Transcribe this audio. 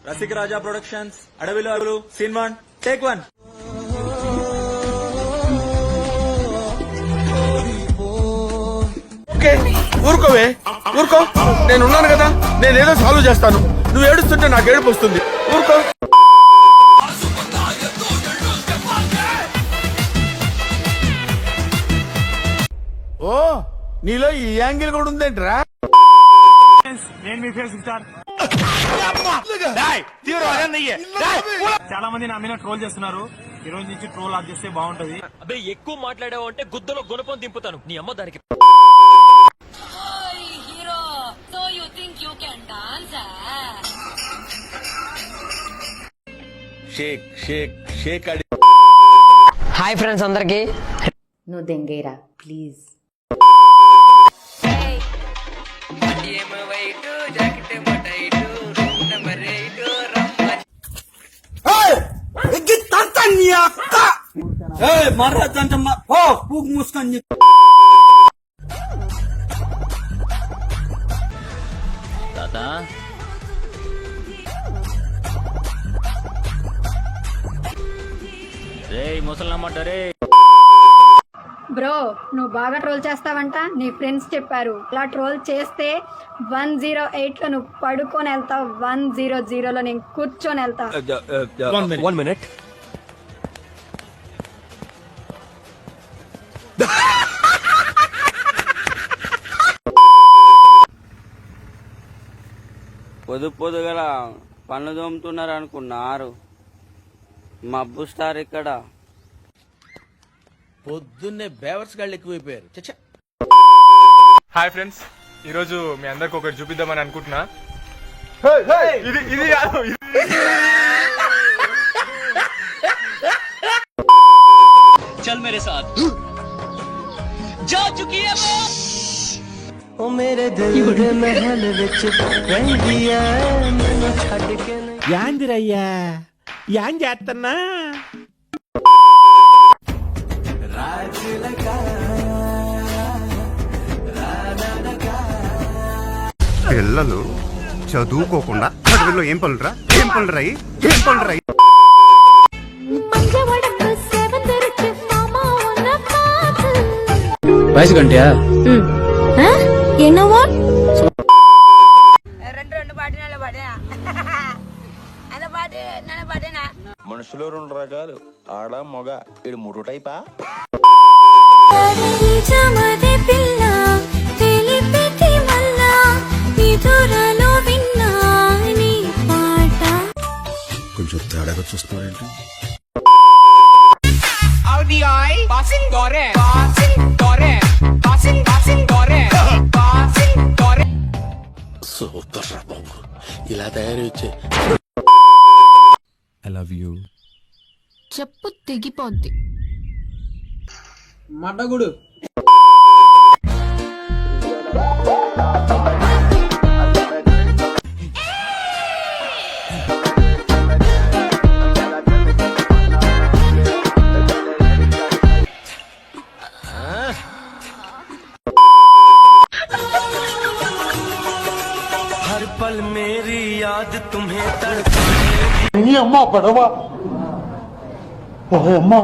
రసిక రాజా productions, అడవిలో అడవులు, scene 1 take 1. ఊరుకోవే, ఊరుకో. నేనున్నాను కదా, నేనేదో సాల్వ్ చేస్తాను. నువ్వు ఏడుస్తుంటే నాకు ఏడుపు వస్తుంది. ఊరుకో. ఓ, నీలో ఈ యాంగిల్ కూడా ఉందేంట్రా? నేను మీ ఫేస్ స్టార్. చాలా మంది నా మీద ట్రోల్ చేస్తున్నారు. ఈ రోజు నుంచి ట్రోల్ ఆఫ్ చేస్తే బాగుంటది. అబ్బే ఎక్కువ మాట్లాడావు అంటే గుద్దలో గుణపం దింపుతాను నీ అమ్మ దానికి. షేక్ షేక్ షేక్ అడి. హాయ్ ఫ్రెండ్స్ అందరికి. నువ్వు దెంగేరా ప్లీజ్. మూసుకొని తాత రే ముసలమ్మంట రే. బ్రో నువ్వు బాగా ట్రోల్ చేస్తావంట, నీ ఫ్రెండ్స్ చెప్పారు. అలా ట్రోల్ చేస్తే 108లో నువ్వు పడుకొని వెళ్తావు, 100లో నేను కూర్చొని వెళ్తా. 1 minute. పొద్దుగల పన్ను దోముతున్నారు అనుకున్నారు, మబ్బు స్టార్ ఇక్కడ. పొద్దున్నే బేవర్స్ గాళ్ళు ఎక్కువైపోయారు. చచ్చా. హాయ్ ఫ్రెండ్స్, ఈ రోజు మీ అందరికి ఒకటి చూపిద్దామని అనుకుంటున్నా. ఇది కాదు, चल मेरे साथ जा चुकी है वो ओ मेरे दिल दे महल विच रंगिया मैनू छड्ड के नहीं. యాందిరయ్యా, యాం చేస్తున్నా? పిల్లలు చదువుకోకుండా చదువులో ఏం పనులురా, ఏం పనులురాయి, ఏం పనులురాయి. వయసు గంటయా ఎన్నోవా మనుషులు 2 రకాలు, ఆడ మగ. ఇది 3 టైపా? కొంచెం తేడాగా చూస్తున్నారేంటి? సూపర్ రా బాబు, ఇలా తయారు వచ్చే. I love you. చెప్పు తెగిపోద్ది. మడ్డగుడు हर पल मेरी याद तुम्हें तड़पाए. అమ్మా పడవా, అమ్మా